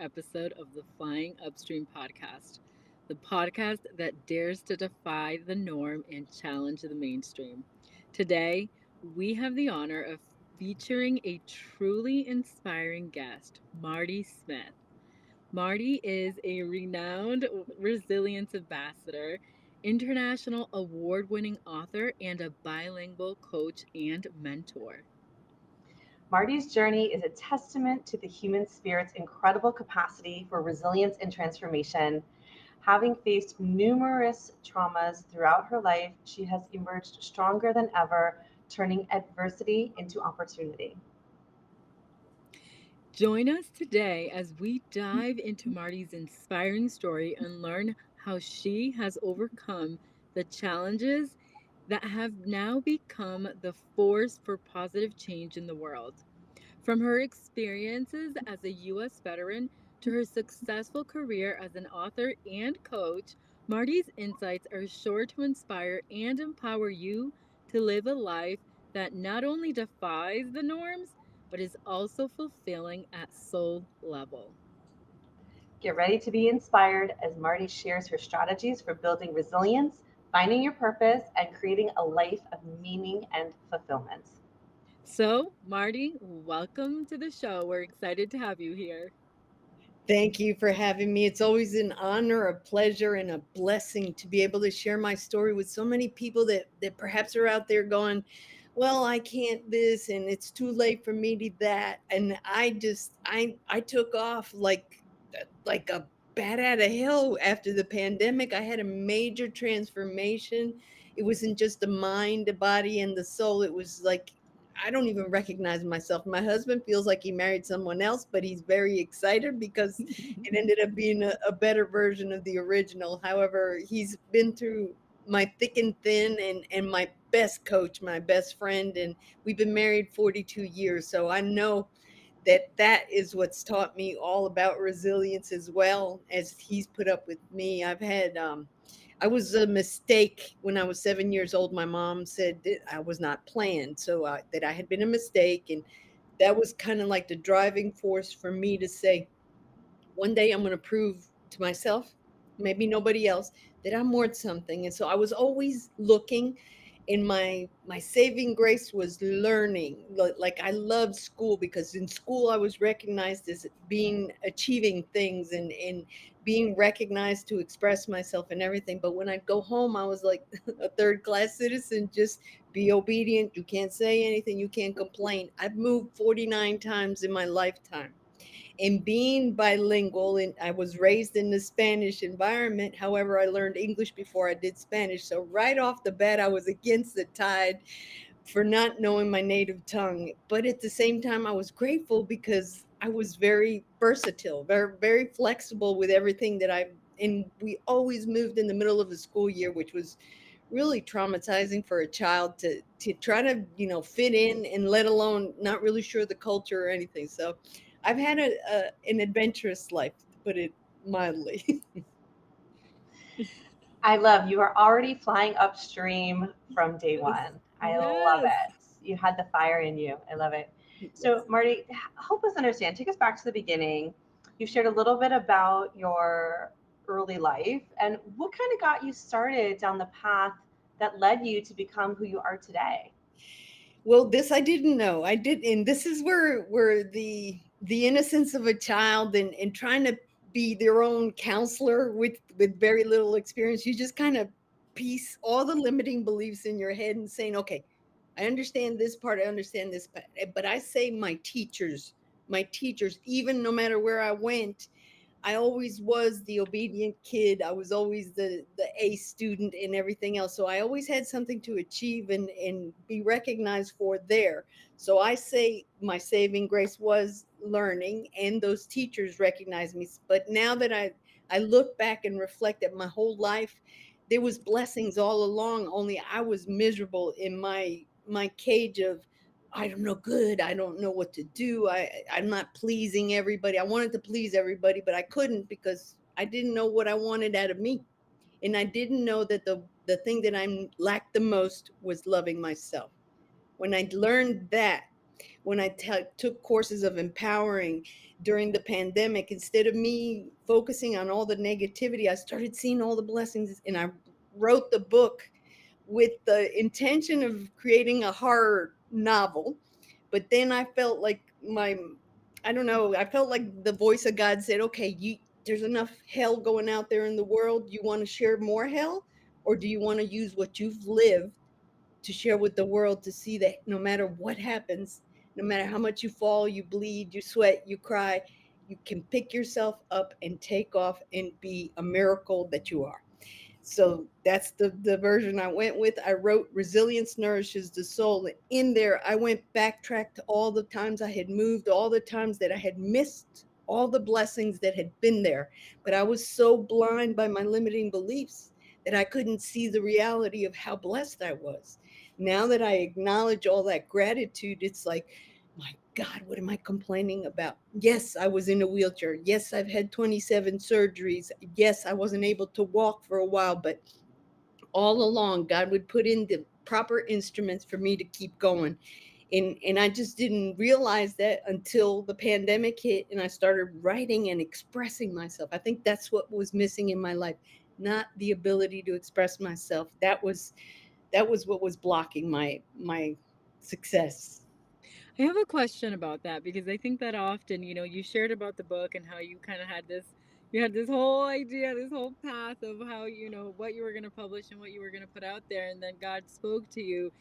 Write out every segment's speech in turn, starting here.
episode of the Flying Upstream podcast, the podcast that dares to defy the norm and challenge the mainstream. Today, we have the honor of featuring a truly inspiring guest, Martie Smith. Martie is a renowned resilience ambassador, international award winning author, and a bilingual coach and mentor. Martie's journey is a testament to the human spirit's incredible capacity for resilience and transformation. Having faced numerous traumas throughout her life, she has emerged stronger than ever, turning adversity into opportunity. Join us today as we dive into Martie's inspiring story and learn how she has overcome the challenges that have now become the force for positive change in the world. From her experiences as a U.S. veteran to her successful career as an author and coach, Martie's insights are sure to inspire and empower you to live a life that not only defies the norms, but is also fulfilling at soul level. Get ready to be inspired as Martie shares her strategies for building resilience, finding your purpose, and creating a life of meaning and fulfillment. So, Martie, welcome to the show. We're excited to have you here. Thank you for having me. It's always an honor, a pleasure, and a blessing to be able to share my story with so many people that perhaps are out there going, well, I can't this and it's too late for me to that. And I took off like a bat out of hell after the pandemic. I had a major transformation. It wasn't just the mind, the body, and the soul. It was like I don't even recognize myself. My husband feels like he married someone else, but he's very excited because it ended up being a better version of the original. However, he's been through my thick and thin and my best coach, my best friend, and we've been married 42 years. So I know that is what's taught me all about resilience as well as he's put up with me. I was a mistake when I was 7 years old. My mom said that I was not planned, so that I had been a mistake, and that was kind of like the driving force for me to say, one day I'm going to prove to myself, maybe nobody else, that I'm worth something. And so I was always looking, and my saving grace was learning. Like I loved school because in school I was recognized as being achieving things and being recognized to express myself and everything. But when I'd go home, I was like a third class citizen. Just be obedient. You can't say anything. You can't complain. I've moved 49 times in my lifetime, and being bilingual, and I was raised in the Spanish environment. However, I learned English before I did Spanish. So right off the bat, I was against the tide for not knowing my native tongue. But at the same time, I was grateful because I was very versatile, very flexible with everything that and we always moved in the middle of the school year, which was really traumatizing for a child to try to fit in, and let alone not really sure the culture or anything. So I've had an adventurous life, to put it mildly. I love you are already flying upstream from day one. I love Yes. it. You had the fire in you. I love it. So, Yes. Martie, help us understand. Take us back to the beginning. You've shared a little bit about your early life and what kind of got you started down the path that led you to become who you are today. Well, this I didn't know. I did, and this is where the innocence of a child and trying to be their own counselor with very little experience. You just kind of piece all the limiting beliefs in your head and saying, okay, I understand this part, I understand this part, but I say my teachers, even no matter where I went, I always was the obedient kid. I was always the A student and everything else. So I always had something to achieve and be recognized for there. So I say my saving grace was learning, and those teachers recognized me. But now that I look back and reflect at my whole life, there was blessings all along. Only I was miserable in my cage of, I don't know good. I don't know what to do. I'm not pleasing everybody. I wanted to please everybody, but I couldn't because I didn't know what I wanted out of me. And I didn't know that the thing that I lacked the most was loving myself. When I learned that, when I took courses of empowering during the pandemic, instead of me focusing on all the negativity, I started seeing all the blessings, and I wrote the book with the intention of creating a horror novel. But then I felt like I don't know, I felt like the voice of God said, okay, there's enough hell going out there in the world. You want to share more hell, or do you want to use what you've lived to share with the world, to see that no matter what happens, no matter how much you fall, you bleed, you sweat, you cry, you can pick yourself up and take off and be a miracle that you are. So that's the version I went with. I wrote Resilience Nourishes the Soul. And in there, I went backtrack to all the times I had moved, all the times that I had missed all the blessings that had been there. But I was so blind by my limiting beliefs that I couldn't see the reality of how blessed I was. Now that I acknowledge all that gratitude, it's like, my God, what am I complaining about? Yes, I was in a wheelchair. Yes, I've had 27 surgeries. Yes, I wasn't able to walk for a while, but all along, God would put in the proper instruments for me to keep going. And I just didn't realize that until the pandemic hit and I started writing and expressing myself. I think that's what was missing in my life, not the ability to express myself. That was what was blocking my success. I have a question about that because I think that often, you shared about the book and how you kind of had this whole idea, this whole path of how, what you were going to publish and what you were going to put out there, and then God spoke to you.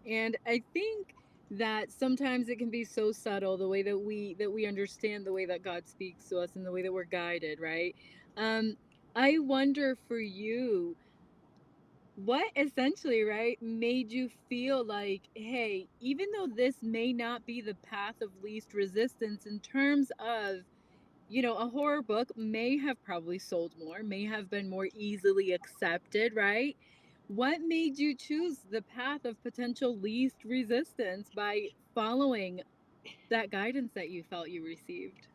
And I think that sometimes it can be so subtle, the way that we understand the way that God speaks to us and the way that we're guided, right? Um I wonder for you, what essentially, right, made you feel like, hey, even though this may not be the path of least resistance in terms of, a horror book may have probably sold more, may have been more easily accepted, right? What made you choose the path of potential least resistance by following that guidance that you felt you received?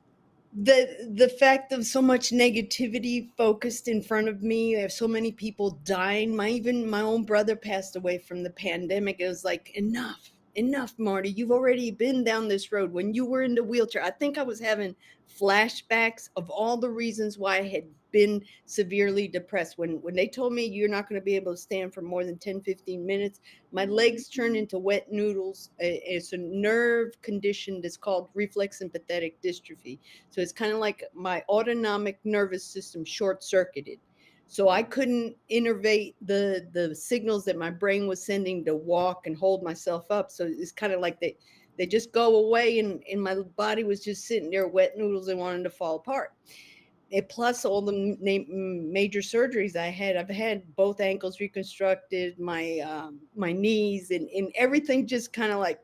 The fact of so much negativity focused in front of me. I have so many people dying. Even my own brother passed away from the pandemic. It was like, enough, Marty. You've already been down this road. When you were in the wheelchair, I think I was having flashbacks of all the reasons why I had been severely depressed. When they told me you're not going to be able to stand for more than 10-15 minutes, my legs turned into wet noodles. It's a nerve condition that's called reflex sympathetic dystrophy. So it's kind of like my autonomic nervous system short circuited. So I couldn't innervate the signals that my brain was sending to walk and hold myself up. So it's kind of like they just go away, and my body was just sitting there wet noodles and wanting to fall apart. And plus all the major surgeries I had. I've had both ankles reconstructed, my knees, and everything just kind of like,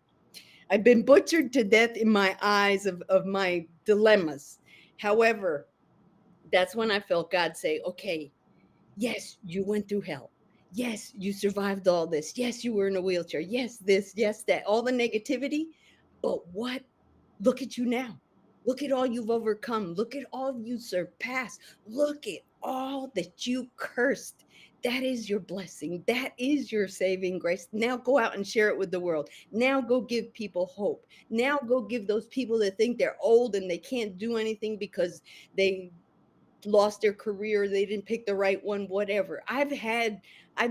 I've been butchered to death in my eyes of my dilemmas. However, that's when I felt God say, okay, yes, you went through hell. Yes, you survived all this. Yes, you were in a wheelchair. Yes, this, yes, that, all the negativity. But what? Look at you now. Look at all you've overcome. Look at all you surpassed. Look at all that you cursed. That is your blessing. That is your saving grace. Now go out and share it with the world. Now go give people hope. Now go give those people that think they're old and they can't do anything because they lost their career, they didn't pick the right one, whatever. I've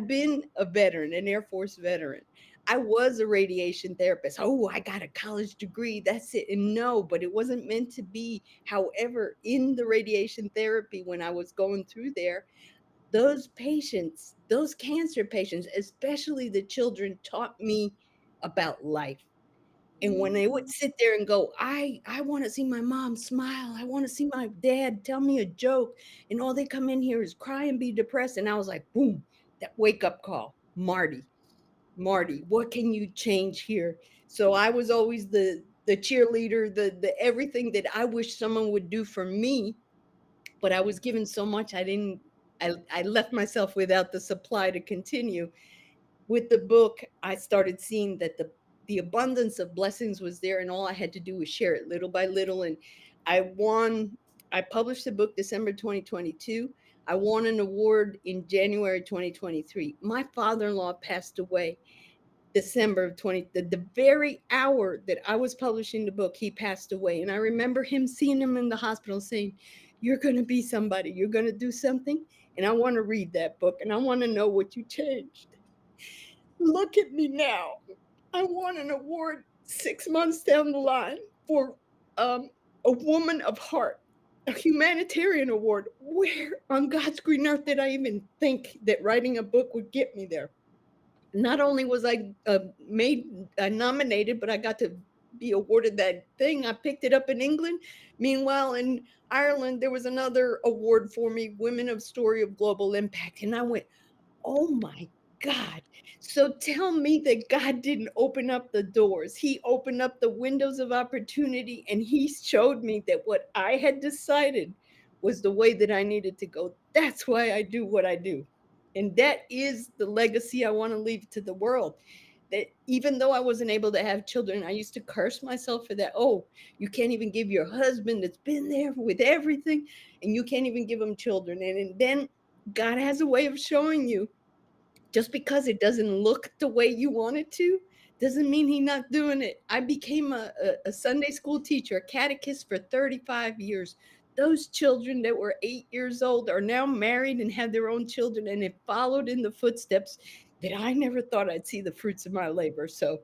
been a veteran, an Air Force veteran. I was a radiation therapist. Oh, I got a college degree. That's it. And no, but it wasn't meant to be. However, in the radiation therapy, when I was going through there, those patients, those cancer patients, especially the children, taught me about life. And when they would sit there and go, I want to see my mom smile. I want to see my dad tell me a joke. And all they come in here is cry and be depressed. And I was like, boom, that wake up call. Marty, what can you change here? So I was always the cheerleader, the everything that I wish someone would do for me. But I was given so much, I left myself without the supply to continue. With the book, I started seeing that the abundance of blessings was there, and all I had to do was share it little by little. And I won. I published the book December 2022. I won an award in January 2023. My father-in-law passed away December of 20, the very hour that I was publishing the book, he passed away. And I remember him seeing him in the hospital saying, "You're going to be somebody, you're going to do something. And I want to read that book and I want to know what you changed." Look at me now. I won an award 6 months down the line for um, a woman of heart, a humanitarian award. Where on God's green earth did I even think that writing a book would get me there? Not only was I made nominated, but I got to be awarded that thing. I picked it up in England. Meanwhile, in Ireland, there was another award for me, Women of Story of Global Impact. And I went, oh my God. So tell me that God didn't open up the doors. He opened up the windows of opportunity and he showed me that what I had decided was the way that I needed to go. That's why I do what I do. And that is the legacy I want to leave to the world. That even though I wasn't able to have children, I used to curse myself for that. Oh, you can't even give your husband that's been there with everything, and you can't even give him children. And then God has a way of showing you just because it doesn't look the way you want it to doesn't mean he's not doing it. I became a Sunday school teacher, a catechist for 35 years. Those children that were 8 years old are now married and have their own children, and it followed in the footsteps that I never thought I'd see the fruits of my labor. So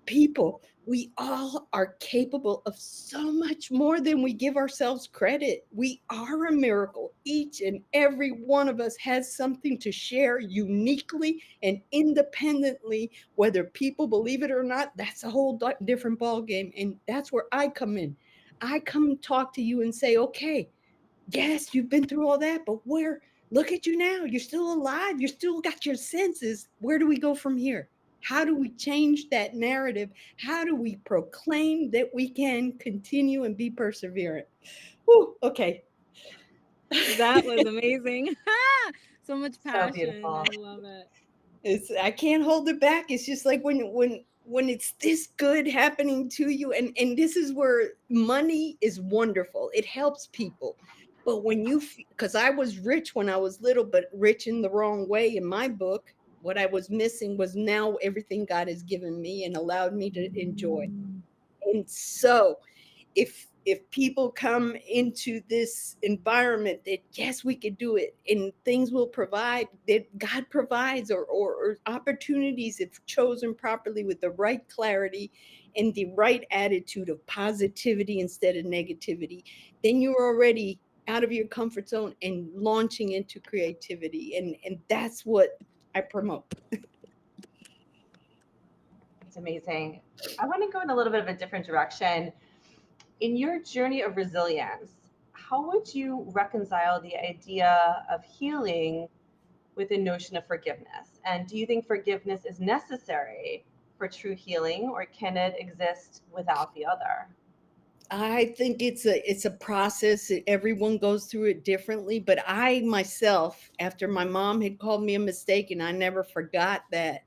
people, we all are capable of so much more than we give ourselves credit. We are a miracle. Each and every one of us has something to share uniquely and independently, whether people believe it or not. That's a whole different ball game, and that's where I come in. I come talk to you and say, okay, yes, you've been through all that, but where, look at you now. You're still alive. You still got your senses. Where do we go from here? How do we change that narrative? How do we proclaim that we can continue and be perseverant? Whew, okay. That was amazing. So much So passion. beautiful. I love it. I can't hold it back. It's just like when it's this good happening to you, and this is where money is wonderful. It helps people. But when you, because I was rich when I was little, but rich in the wrong way in my book, what I was missing was now everything God has given me and allowed me to enjoy. And so if people come into this environment that yes we could do it and things will provide, that God provides, or opportunities if chosen properly with the right clarity and the right attitude of positivity instead of negativity, then you're already out of your comfort zone and launching into creativity, and that's what I promote. It's amazing. I want to go in a little bit of a different direction. In your journey of resilience, how would you reconcile the idea of healing with the notion of forgiveness? And do you think forgiveness is necessary for true healing, or can it exist without the other? I think it's a process. Everyone goes through it differently. But I myself, after my mom had called me a mistake, and I never forgot that.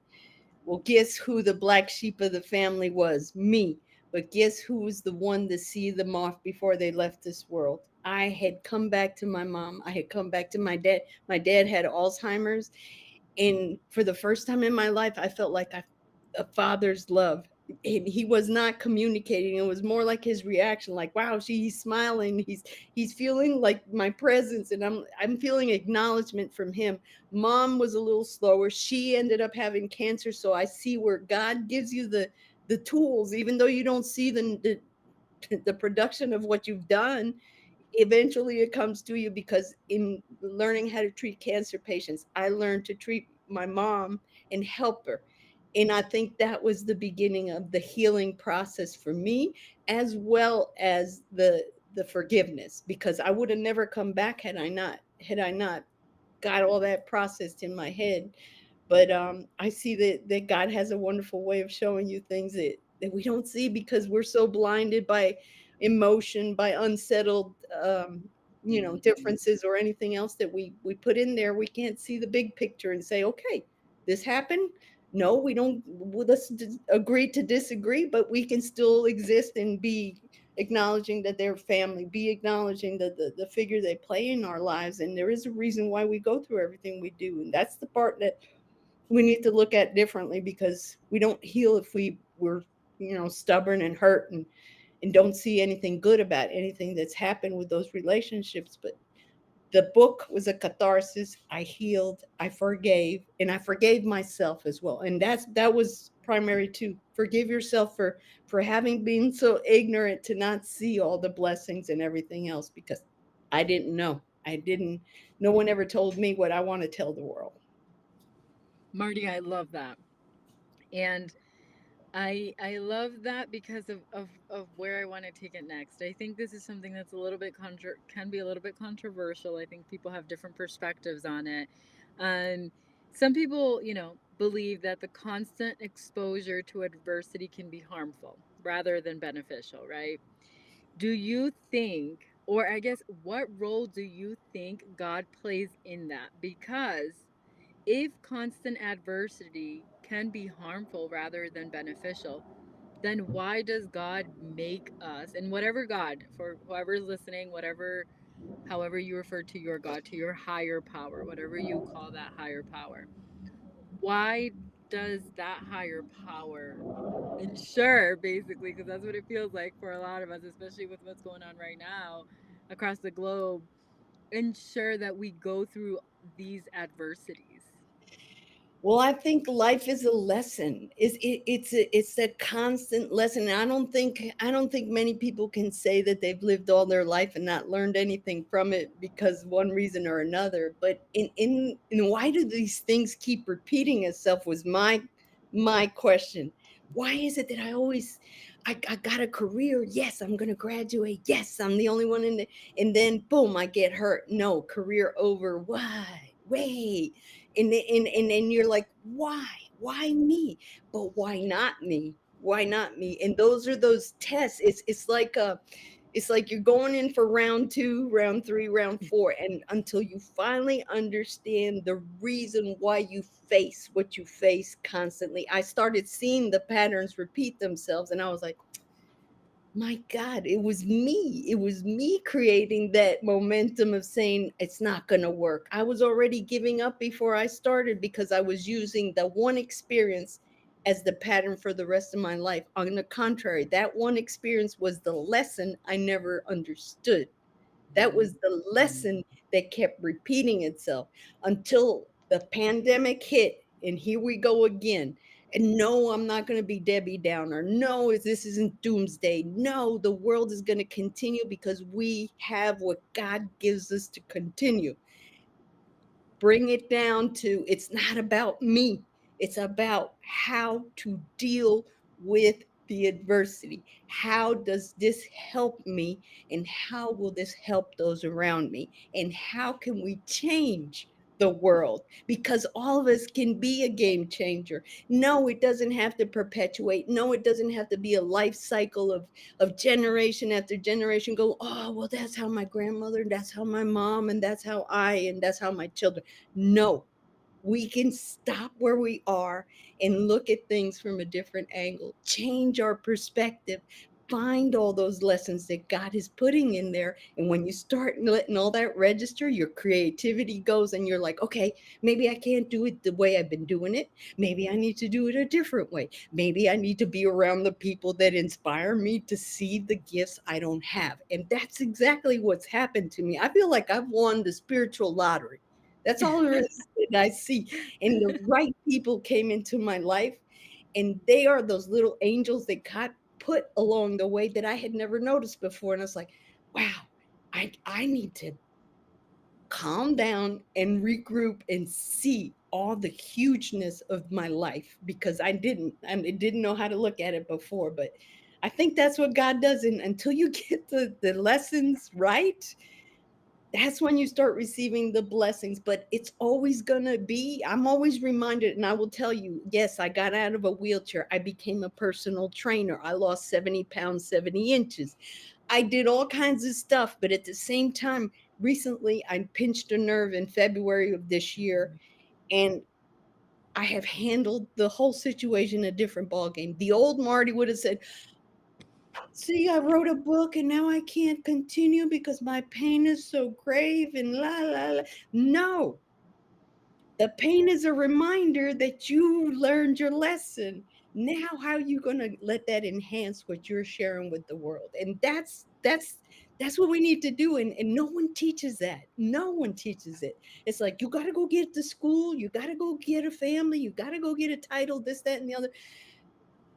Well, guess who the black sheep of the family was? Me. But guess who was the one to see them off before they left this world? I had come back to my mom. I had come back to my dad. My dad had Alzheimer's, and for the first time in my life, I felt like a father's love. And he was not communicating. It was more like his reaction, like, wow, he's smiling. He's feeling like my presence, and I'm feeling acknowledgement from him. Mom was a little slower. She ended up having cancer. So I see where God gives you the tools, even though you don't see the production of what you've done. Eventually it comes to you, because in learning how to treat cancer patients, I learned to treat my mom and help her. And I think that was the beginning of the healing process for me, as well as the forgiveness, because I would have never come back had I not got all that processed in my head. But I see that God has a wonderful way of showing you things that we don't see, because we're so blinded by emotion, by unsettled differences or anything else that we put in there. We can't see the big picture and say, okay, this happened. No, we don't. Well, let's agree to disagree, but we can still exist and be acknowledging that they're family, be acknowledging the figure they play in our lives. And there is a reason why we go through everything we do. And that's the part that we need to look at differently, because we don't heal if we're, stubborn and hurt, and don't see anything good about anything that's happened with those relationships. But the book was a catharsis. I healed, I forgave, and I forgave myself as well. And that was primary too. Forgive yourself for having been so ignorant to not see all the blessings and everything else, because I didn't know. I didn't. No one ever told me what I want to tell the world. Marty, I love that. And I love that because of where I want to take it next. I think this is something that's a little bit can be a little bit controversial. I think people have different perspectives on it. And some people, believe that the constant exposure to adversity can be harmful rather than beneficial, right? Do you think, or I guess, what role do you think God plays in that? Because if constant adversity can be harmful rather than beneficial, then why does God make us, and whatever God, for whoever's listening, however you refer to your God, to your higher power, whatever you call that higher power, why does that higher power ensure, basically, because that's what it feels like for a lot of us, especially with what's going on right now across the globe, ensure that we go through these adversities? Well, I think life is a lesson. It's a constant lesson. And I don't think many people can say that they've lived all their life and not learned anything from it, because one reason or another. But in why do these things keep repeating itself was my question. Why is it that I got a career? Yes, I'm gonna graduate. Yes, I'm the only one in the, and then boom, I get hurt. No, career over. Why? Wait, and then you're like, why me? But why not me? Why not me? And those are those tests. It's like you're going in for round 2, round 3, round 4, and until you finally understand the reason why you face what you face constantly. I started seeing the patterns repeat themselves, and I was like, my God, it was me. It was me creating that momentum of saying it's not going to work. I was already giving up before I started, because I was using the one experience as the pattern for the rest of my life. On the contrary, that one experience was the lesson I never understood. That was the lesson that kept repeating itself until the pandemic hit. And here we go again. And no, I'm not going to be Debbie Downer. No, this isn't doomsday. No, the world is going to continue because we have what God gives us to continue. Bring it down to, it's not about me. It's about how to deal with the adversity. How does this help me? And how will this help those around me? And how can we change the world? Because all of us can be a game changer. No, it doesn't have to perpetuate. No, it doesn't have to be a life cycle of generation after generation go, oh, well, that's how my grandmother, that's how my mom, and that's how and that's how my children. No, we can stop where we are and look at things from a different angle, change our perspective, find all those lessons that God is putting in there. And when you start letting all that register, your creativity goes, and you're like, okay, maybe I can't do it the way I've been doing it. Maybe I need to do it a different way. Maybe I need to be around the people that inspire me to see the gifts I don't have. And that's exactly what's happened to me. I feel like I've won the spiritual lottery. That's all there is that I see. And the right people came into my life, and they are those little angels that God put along the way that I had never noticed before. And I was like, wow, I need to calm down and regroup and see all the hugeness of my life, because I didn't know how to look at it before. But I think that's what God does. And until you get the lessons right, that's when you start receiving the blessings. But it's always gonna be, I'm always reminded, and I will tell you, yes, I got out of a wheelchair. I became a personal trainer. I lost 70 pounds, 70 inches. I did all kinds of stuff. But at the same time, recently I pinched a nerve in February of this year, and I have handled the whole situation a different ballgame. The old Marty would have said, see, I wrote a book and now I can't continue because my pain is so grave and la la la. No, The pain is a reminder that you learned your lesson. Now, how are you going to let that enhance what you're sharing with the world? And that's what we need to do. And no one teaches that. No one teaches it. It's like you got to go get to school, you got to go get a family, you got to go get a title, this, that, and the other.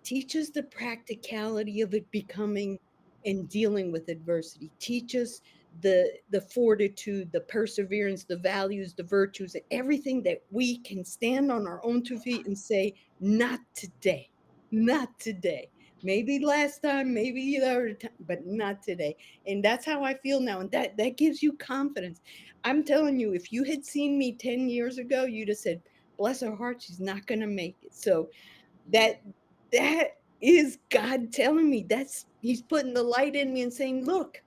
Teach us the practicality of it becoming and dealing with adversity. Teach us the fortitude, the perseverance, the values, the virtues, and everything that we can stand on our own 2 feet and say, not today, not today. Maybe last time, maybe the other time, but not today. And that's how I feel now. And that gives you confidence. I'm telling you, if you had seen me 10 years ago, you'd have said, bless her heart, she's not going to make it. So that that is God telling me, that's he's putting the light in me and saying, look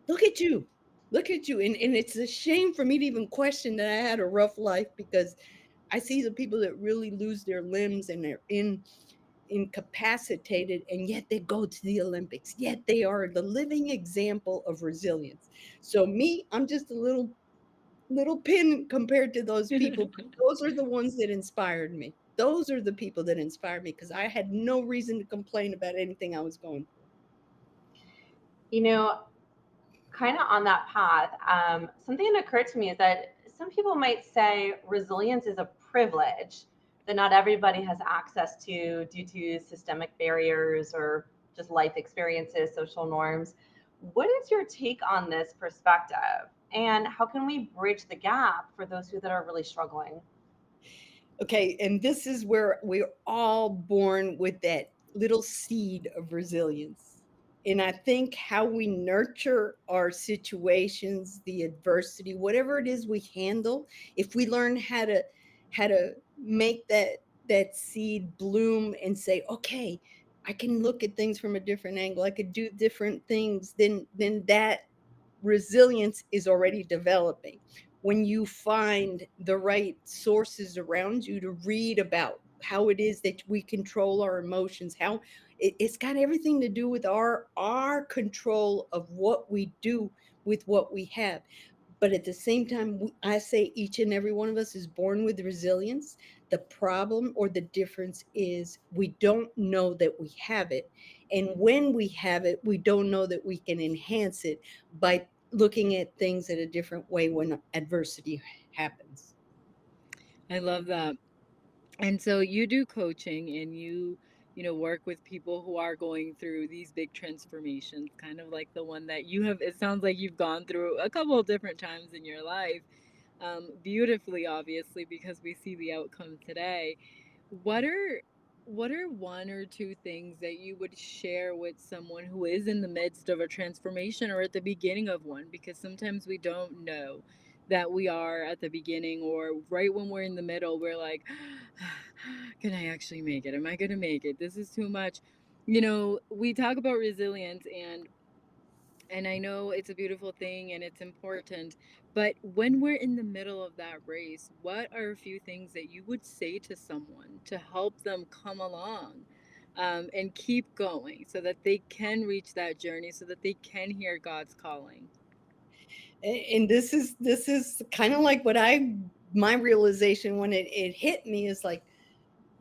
at you. Look at you. And it's a shame for me to even question that I had a rough life, because I see the people that really lose their limbs and they're incapacitated, and yet they go to the Olympics. Yet they are the living example of resilience. So me, I'm just a little pin compared to those people. Those are the ones that inspired me. Those are the people that inspired me, because I had no reason to complain about anything I was going through. You know, kind of on that path, something that occurred to me is that some people might say resilience is a privilege that not everybody has access to due to systemic barriers or just life experiences, social norms. What is your take on this perspective? And how can we bridge the gap for those who that are really struggling? Okay, and this is where we're all born with that little seed of resilience. And I think how we nurture our situations, the adversity, whatever it is we handle, if we learn how to make that seed bloom and say, okay, I can look at things from a different angle, I could do different things, then that resilience is already developing. When you find the right sources around you to read about how it is that we control our emotions, how it's got everything to do with our control of what we do with what we have. But at the same time, I say each and every one of us is born with resilience. The problem or the difference is we don't know that we have it. And when we have it, we don't know that we can enhance it by looking at things in a different way when adversity happens. I love that. And so you do coaching and work with people who are going through these big transformations, kind of like the one that you have. It sounds like you've gone through a couple of different times in your life, beautifully, obviously, because we see the outcome today. What are what are one or two things that you would share with someone who is in the midst of a transformation or at the beginning of one? Because sometimes we don't know that we are at the beginning, or right when we're in the middle, we're like, can I actually make it? Am I going to make it? This is too much. We talk about resilience, and I know it's a beautiful thing and it's important, but when we're in the middle of that race, what are a few things that you would say to someone to help them come along, and keep going so that they can reach that journey, so that they can hear God's calling? And this is kind of like what my realization when it hit me is like,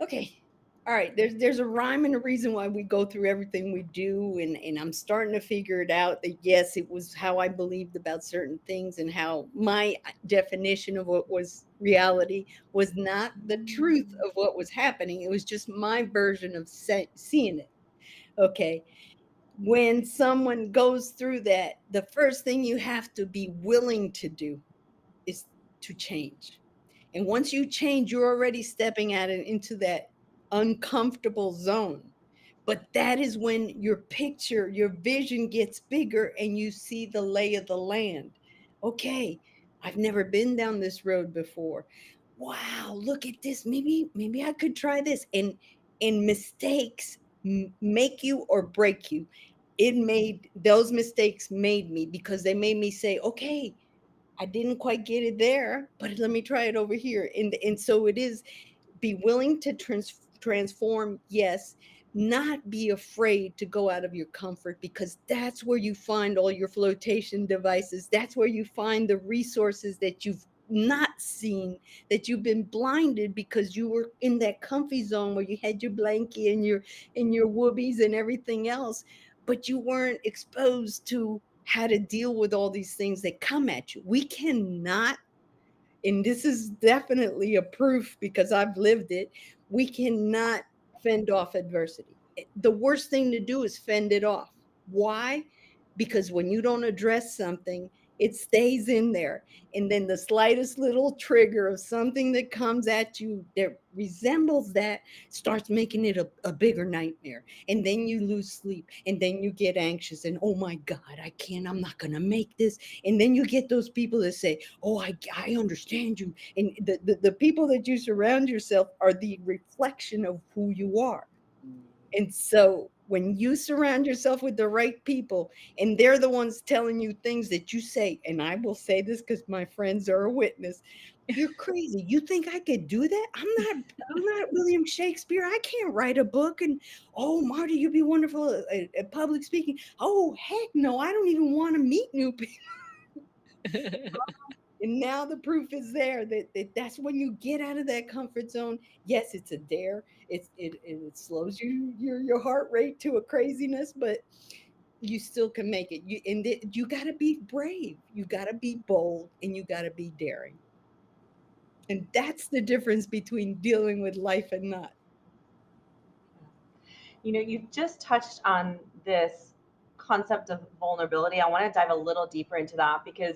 okay, all right, there's a rhyme and a reason why we go through everything we do, and I'm starting to figure it out, that yes, it was how I believed about certain things and how my definition of what was reality was not the truth of what was happening. It was just my version of seeing it. Okay, when someone goes through that, the first thing you have to be willing to do is to change. And once you change, you're already stepping at it into that uncomfortable zone. But that is when your picture, your vision gets bigger and you see the lay of the land. Okay, I've never been down this road before. Wow, look at this. Maybe I could try this. And mistakes make you or break you. It made those mistakes made me, because they made me say, okay, I didn't quite get it there, but let me try it over here. And so it is, be willing to transform, yes, not be afraid to go out of your comfort, because that's where you find all your flotation devices. That's where you find the resources that you've not seeing, that you've been blinded because you were in that comfy zone where you had your blankie and your whoobies and everything else, but you weren't exposed to how to deal with all these things that come at you. We cannot, and this is definitely a proof because I've lived it, we cannot fend off adversity. The worst thing to do is fend it off. Why? Because when you don't address something, it stays in there. And then the slightest little trigger of something that comes at you that resembles that starts making it a bigger nightmare. And then you lose sleep. And then you get anxious. And oh my God, I can't, I'm not going to make this. And then you get those people that say, oh, I understand you. And the people that you surround yourself are the reflection of who you are. And so when you surround yourself with the right people and they're the ones telling you things that you say, and I will say this because my friends are a witness, you're crazy. You think I could do that? I'm not William Shakespeare. I can't write a book. And oh, Martie, you'd be wonderful at public speaking. Oh, heck no, I don't even want to meet new people. And now the proof is there that's when you get out of that comfort zone. Yes, it's a dare. It slows your heart rate to a craziness, but you still can make it. You got to be brave. You got to be bold, and you got to be daring. And that's the difference between dealing with life and not. You just touched on this concept of vulnerability. I want to dive a little deeper into that because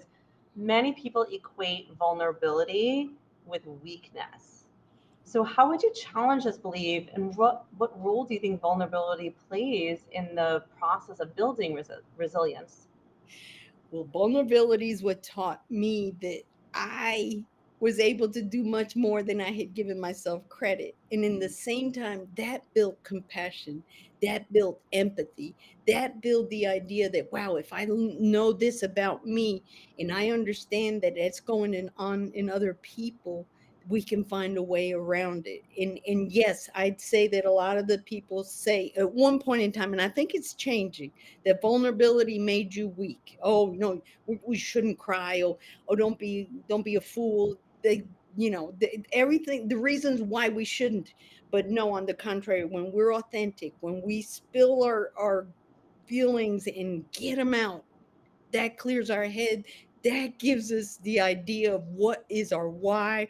many people equate vulnerability with weakness. So, how would you challenge this belief, and what role do you think vulnerability plays in the process of building resilience? Well, vulnerability is what taught me that I was able to do much more than I had given myself credit. And in the same time, that built compassion, that built empathy, that built the idea that, wow, if I know this about me and I understand that it's on in other people, we can find a way around it. And yes, I'd say that a lot of the people say at one point in time, and I think it's changing, that vulnerability made you weak. Oh no, we shouldn't cry. Oh, don't be a fool. Everything, the reasons why we shouldn't. But no, on the contrary, when we're authentic, when we spill our feelings and get them out, that clears our head. That gives us the idea of what is our why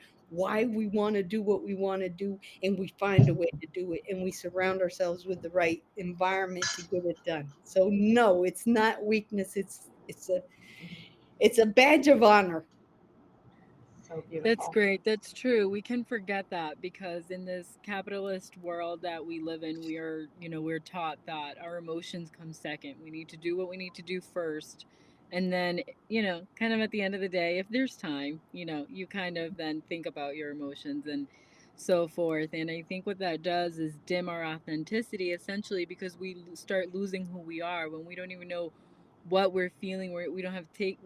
we want to do what we want to do, and we find a way to do it, and we surround ourselves with the right environment to get it done. So no, it's not weakness. It's a badge of honor. So That's beautiful. great. That's true. We can forget that because in this capitalist world that we live in, we're taught that our emotions come second. We need to do what we need to do first. And then, kind of at the end of the day, if there's time, you kind of then think about your emotions and so forth. And I think what that does is dim our authenticity essentially because start losing who we are when we don't even know what we're feeling, we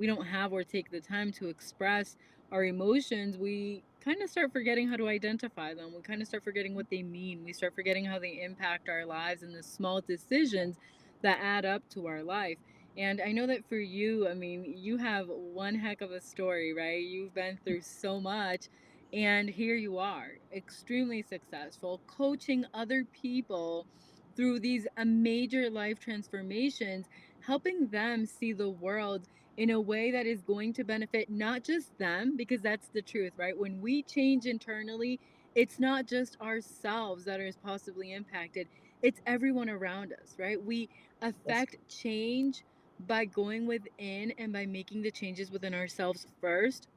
don't have or take the time to express our emotions. We kind of start forgetting how to identify them. We kind of start forgetting what they mean. We start forgetting how they impact our lives and the small decisions that add up to our life. And I know that for you, I mean, you have one heck of a story, right? You've been through so much. And here you are, extremely successful, coaching other people through these major life transformations, helping them see the world in a way that is going to benefit not just them, because that's the truth, right? When we change internally, it's not just ourselves that is possibly impacted, it's everyone around us, right? We That's affect change by going within and by making the changes within ourselves first.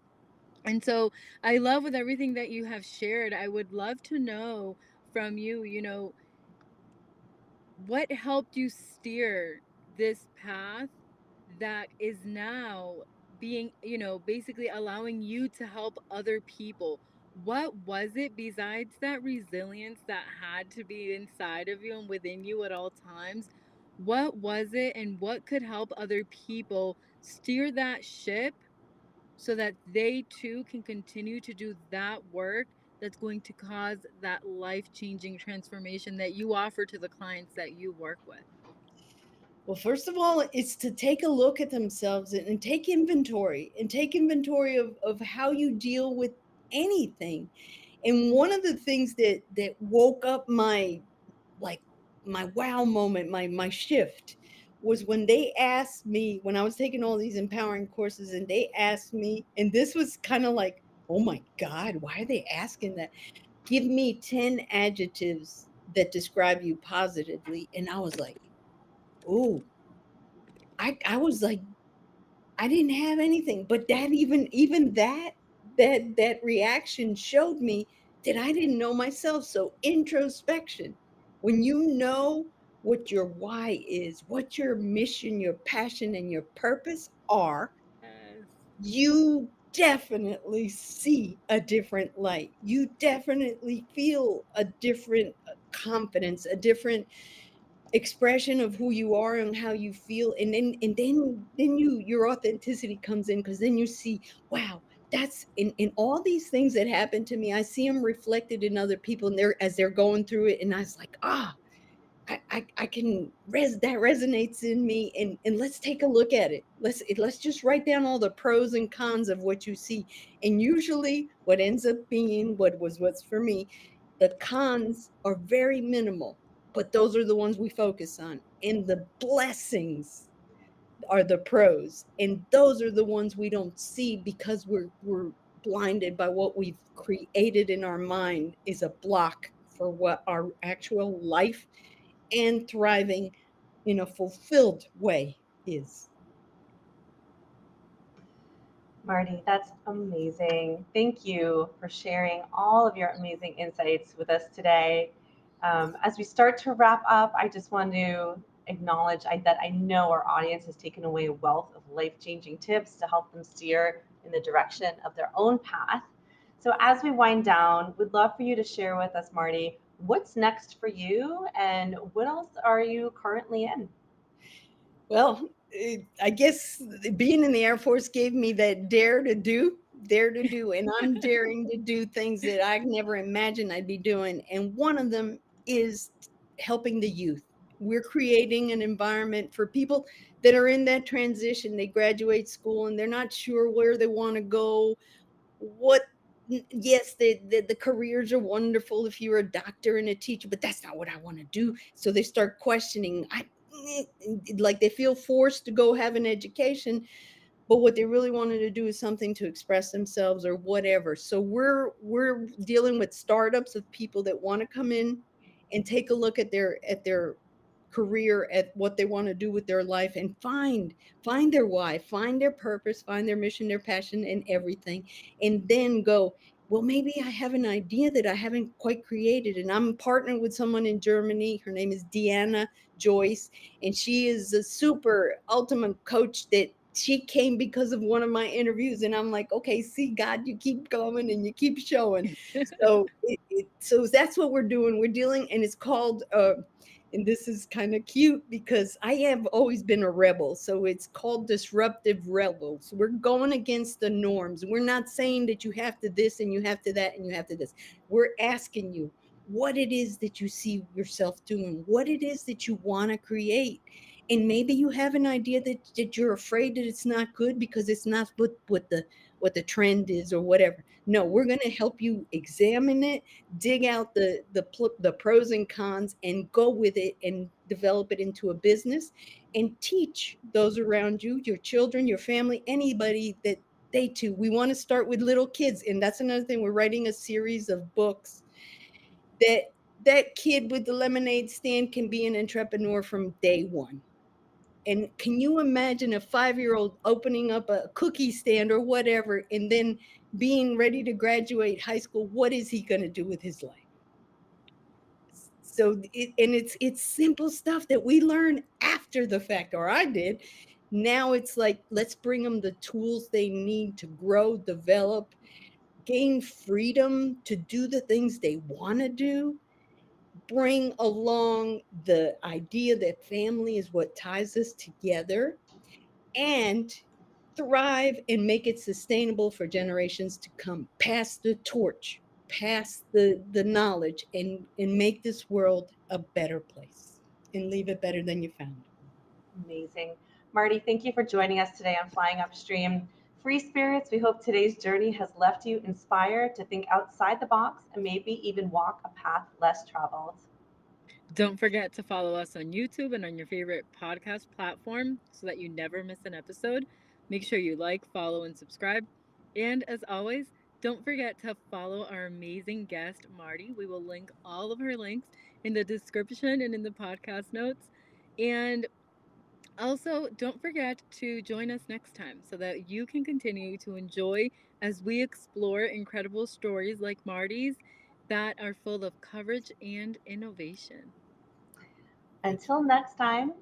And so I love with everything that you have shared. I would love to know from you, what helped you steer this path that is now being, basically allowing you to help other people? What was it besides that resilience that had to be inside of you and within you at all times? What was it, and what could help other people steer that ship so that they too can continue to do that work that's going to cause that life changing transformation that you offer to the clients that you work with? Well, first of all, it's to take a look at themselves and take inventory and take inventory of how you deal with anything. And one of the things that woke up my, like, my wow moment, my shift, was when they asked me, when I was taking all these empowering courses, and they asked me, and this was kind of like, oh my God, why are they asking that? Give me 10 adjectives that describe you positively. And I was like, oh, I was like, I didn't have anything. But that, even that reaction showed me that I didn't know myself. So introspection, when you know what your why is, what your mission, your passion, and your purpose are, Yes. you definitely see a different light. You definitely feel a different confidence, a different expression of who you are and how you feel. And then your authenticity comes in, because then you see, wow, that's in all these things that happen to me, I see them reflected in other people, and they're as they're going through it, and I was like, I can that resonates in me, and let's take a look at it. Let's just write down all the pros and cons of what you see. And usually what ends up being what's for me, the cons are very minimal, but those are the ones we focus on. And the blessings are the pros, and those are the ones we don't see, because we're blinded by what we've created in our mind is a block for what our actual life and thriving in a fulfilled way is. Marty, that's amazing. Thank you for sharing all of your amazing insights with us today. As we start to wrap up, I just want to acknowledge that I know our audience has taken away a wealth of life changing tips to help them steer in the direction of their own path. So, as we wind down, we'd love for you to share with us, Marty, what's next for you and what else are you currently in? Well, I guess being in the Air Force gave me that dare to do, and I'm daring to do things that I never imagined I'd be doing. And one of them is helping the youth. We're creating an environment for people that are in that transition. They graduate school and they're not sure where they want to go, what yes, the careers are wonderful if you're a doctor and a teacher, but that's not what I want to do. So they start questioning. Like they feel forced to go have an education, but what they really wanted to do is something to express themselves or whatever. So we're dealing with startups of people that want to come in and take a look at their career, at what they want to do with their life, and find their why, find their purpose, find their mission, their passion, and everything. And then go, well, maybe I have an idea that I haven't quite created. And I'm partnered with someone in Germany. Her name is Deanna Joyce, and she is a super ultimate coach that she came because of one of my interviews. And I'm like, okay, see, God, you keep going and you keep showing. So so that's what we're doing. We're dealing, and it's called and this is kind of cute because I have always been a rebel. So it's called Disruptive Rebels. We're going against the norms. We're not saying that you have to this and you have to that and you have to this. We're asking you what it is that you see yourself doing, what it is that you want to create. And maybe you have an idea that you're afraid that it's not good because it's not what the trend is or whatever. No, we're going to help you examine it, dig out the pros and cons, and go with it and develop it into a business, and teach those around you, your children, your family, anybody, that they too. We want to start with little kids, and that's another thing. We're writing a series of books that that kid with the lemonade stand can be an entrepreneur from day one. And can you imagine a 5-year-old opening up a cookie stand or whatever, and then being ready to graduate high school? What is he going to do with his life? So it's simple stuff that we learn after the fact, or I did. Now it's like, let's bring them the tools they need to grow, develop, gain freedom to do the things they want to do, bring along the idea that family is what ties us together, and thrive and make it sustainable for generations to come. Pass the torch, pass the knowledge, and make this world a better place, and leave it better than you found. Amazing. Martie, thank you for joining us today on Flying Upstream. Free spirits, we hope today's journey has left you inspired to think outside the box and maybe even walk a path less traveled. Don't forget to follow us on YouTube and on your favorite podcast platform so that you never miss an episode. Make sure you like, follow, and subscribe. And as always, don't forget to follow our amazing guest, Martie. We will link all of her links in the description and in the podcast notes. And also, don't forget to join us next time so that you can continue to enjoy as we explore incredible stories like Martie's that are full of courage and innovation. Until next time,